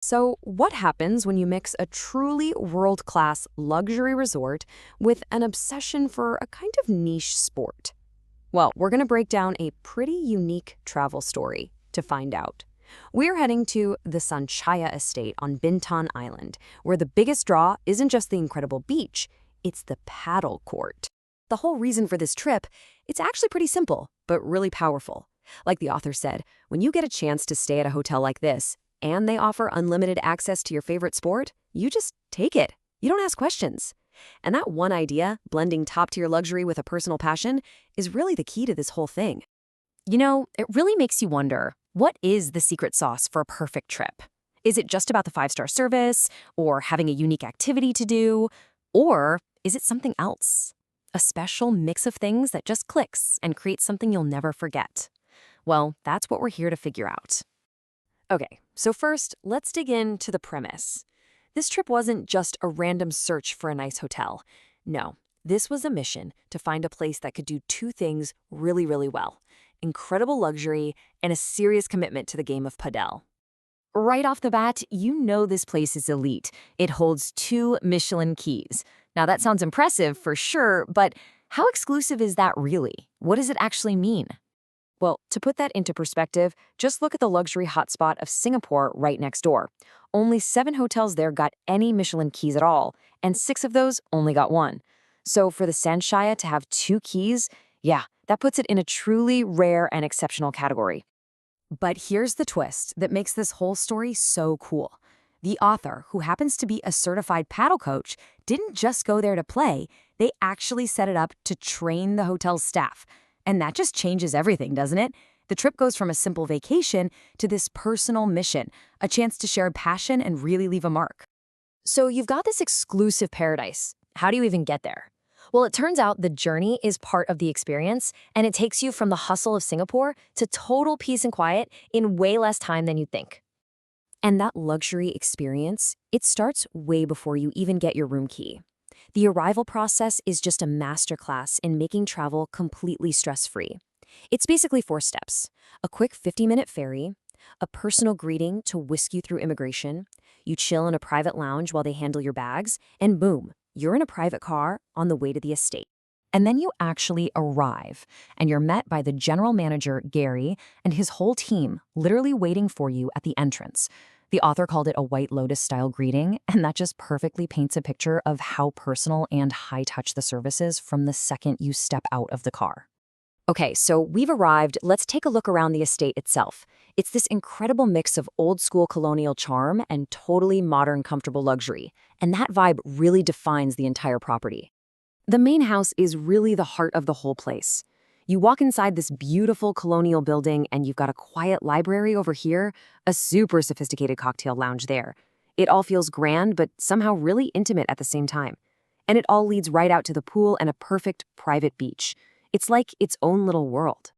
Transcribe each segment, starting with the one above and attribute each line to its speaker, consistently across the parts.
Speaker 1: So, what happens when you mix a truly world-class luxury resort with an obsession for a kind of niche sport? Well, we're going to break down a pretty unique travel story to find out. We're heading to the Sanchaya estate on Bintan Island, where the biggest draw isn't just the incredible beach, it's the paddle court. The whole reason for this trip, it's actually pretty simple, but really powerful. Like the author said, when you get a chance to stay at a hotel like this, and they offer unlimited access to your favorite sport, you just take it. You don't ask questions. And that one idea, blending top-tier luxury with a personal passion, is really the key to this whole thing. It really makes you wonder, what is the secret sauce for a perfect trip? Is it just about the five-star service, or having a unique activity to do, or is it something else? A special mix of things that just clicks and creates something you'll never forget. Well, that's what we're here to figure out. Okay, so first, let's dig into the premise. This trip wasn't just a random search for a nice hotel. No, this was a mission to find a place that could do two things really, really well: incredible luxury and a serious commitment to the game of padel. Right off the bat, you know this place is elite. It holds 2 Michelin keys. Now that sounds impressive for sure, but how exclusive is that really? What does it actually mean? Well, to put that into perspective, just look at the luxury hotspot of Singapore right next door. Only 7 hotels there got any Michelin keys at all, and 6 of those only got 1. So for the Sanchaya to have 2 keys, yeah, that puts it in a truly rare and exceptional category. But here's the twist that makes this whole story so cool. The author, who happens to be a certified paddle coach, didn't just go there to play, they actually set it up to train the hotel's staff. And that just changes everything, doesn't it? The trip goes from a simple vacation to this personal mission, a chance to share a passion and really leave a mark. So you've got this exclusive paradise. How do you even get there? Well, it turns out the journey is part of the experience, and it takes you from the hustle of Singapore to total peace and quiet in way less time than you'd think. And that luxury experience, it starts way before you even get your room key. The arrival process is just a masterclass in making travel completely stress-free. It's basically 4 steps: a quick 50-minute ferry, a personal greeting to whisk you through immigration, you chill in a private lounge while they handle your bags, and boom, you're in a private car on the way to the estate. And then you actually arrive, and you're met by the general manager, Gary, and his whole team literally waiting for you at the entrance. The author called it a White Lotus-style greeting, and that just perfectly paints a picture of how personal and high-touch the service is from the second you step out of the car. Okay, so we've arrived. Let's take a look around the estate itself. It's this incredible mix of old-school colonial charm and totally modern, comfortable luxury, and that vibe really defines the entire property. The main house is really the heart of the whole place. You walk inside this beautiful colonial building and you've got a quiet library over here, a super sophisticated cocktail lounge there. It all feels grand, but somehow really intimate at the same time. And it all leads right out to the pool and a perfect private beach. It's like its own little world.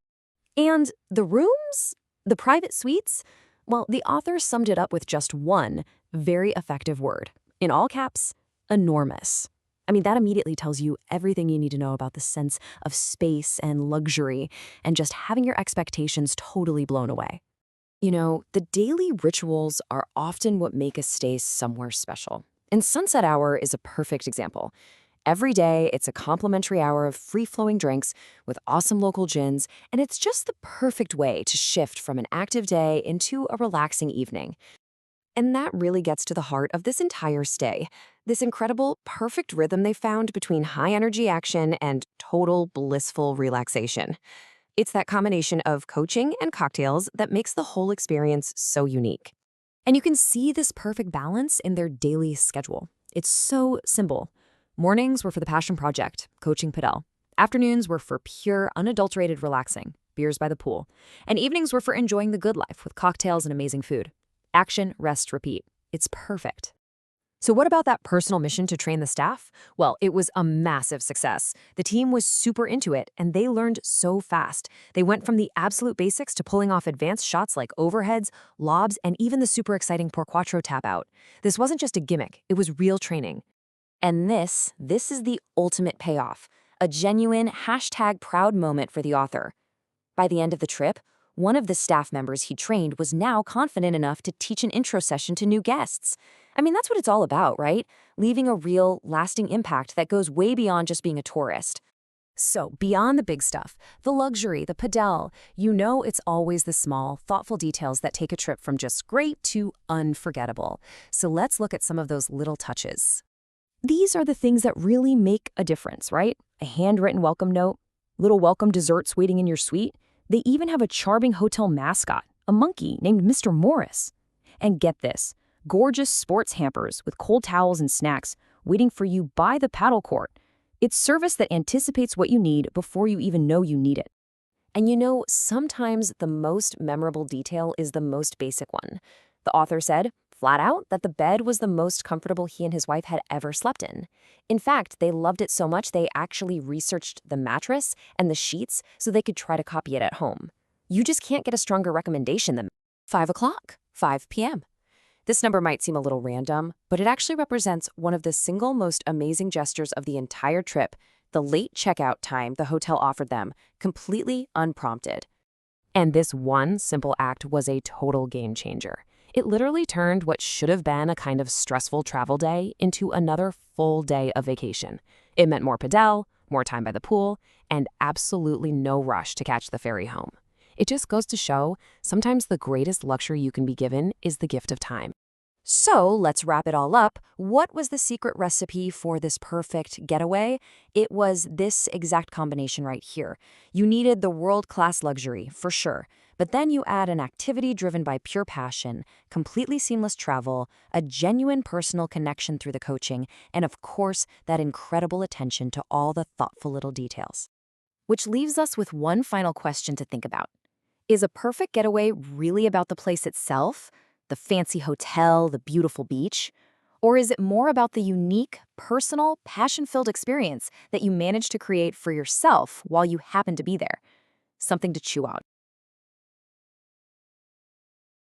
Speaker 1: And the rooms? The private suites? Well, the author summed it up with just one very effective word. In all caps, enormous. I mean, that immediately tells you everything you need to know about the sense of space and luxury and just having your expectations totally blown away. The daily rituals are often what make a stay somewhere special. And sunset hour is a perfect example. Every day, it's a complimentary hour of free-flowing drinks with awesome local gins, and it's just the perfect way to shift from an active day into a relaxing evening. And that really gets to the heart of this entire stay, this incredible, perfect rhythm they found between high-energy action and total blissful relaxation. It's that combination of coaching and cocktails that makes the whole experience so unique. And you can see this perfect balance in their daily schedule. It's so simple. Mornings were for the passion project, coaching padel. Afternoons were for pure, unadulterated relaxing, beers by the pool. And evenings were for enjoying the good life with cocktails and amazing food. Action, rest, repeat. It's perfect. So what about that personal mission to train the staff? Well, it was a massive success. The team was super into it, and they learned so fast. They went from the absolute basics to pulling off advanced shots like overheads, lobs, and even the super exciting por cuatro tap out. This wasn't just a gimmick, it was real training. And this is the ultimate payoff, a genuine #proud moment for the author. By the end of the trip,
Speaker 2: One of the staff members he trained was now confident enough to teach an intro session to new guests. I mean, that's what it's all about, right? Leaving a real, lasting impact that goes way beyond just being a tourist.
Speaker 1: So, beyond the big stuff, the luxury, the padel, it's always the small, thoughtful details that take a trip from just great to unforgettable. So let's look at some of those little touches. These are the things that really make a difference, right? A handwritten welcome note, little welcome desserts waiting in your suite. They even have a charming hotel mascot, a monkey named Mr. Morris. And get this, gorgeous sports hampers with cold towels and snacks waiting for you by the paddle court. It's service that anticipates what you need before you even know you need it. And sometimes the most memorable detail is the most basic one. The author said, flat out, that the bed was the most comfortable he and his wife had ever slept in. In fact, they loved it so much they actually researched the mattress and the sheets so they could try to copy it at home. You just can't get a stronger recommendation than 5 o'clock, 5 p.m. This number might seem a little random, but it actually represents one of the single most amazing gestures of the entire trip, the late checkout time the hotel offered them, completely unprompted. And this one simple act was a total game changer. It literally turned what should have been a kind of stressful travel day into another full day of vacation. It meant more padel, more time by the pool, and absolutely no rush to catch the ferry home. It just goes to show, sometimes the greatest luxury you can be given is the gift of time. So let's wrap it all up. What was the secret recipe for this perfect getaway? It was this exact combination right here. You needed the world-class luxury, for sure. But then you add an activity driven by pure passion, completely seamless travel, a genuine personal connection through the coaching, and of course, that incredible attention to all the thoughtful little details. Which leaves us with one final question to think about. Is a perfect getaway really about the place itself? The fancy hotel, the beautiful beach? Or is it more about the unique, personal, passion-filled experience that you manage to create for yourself while you happen to be there? Something to chew on.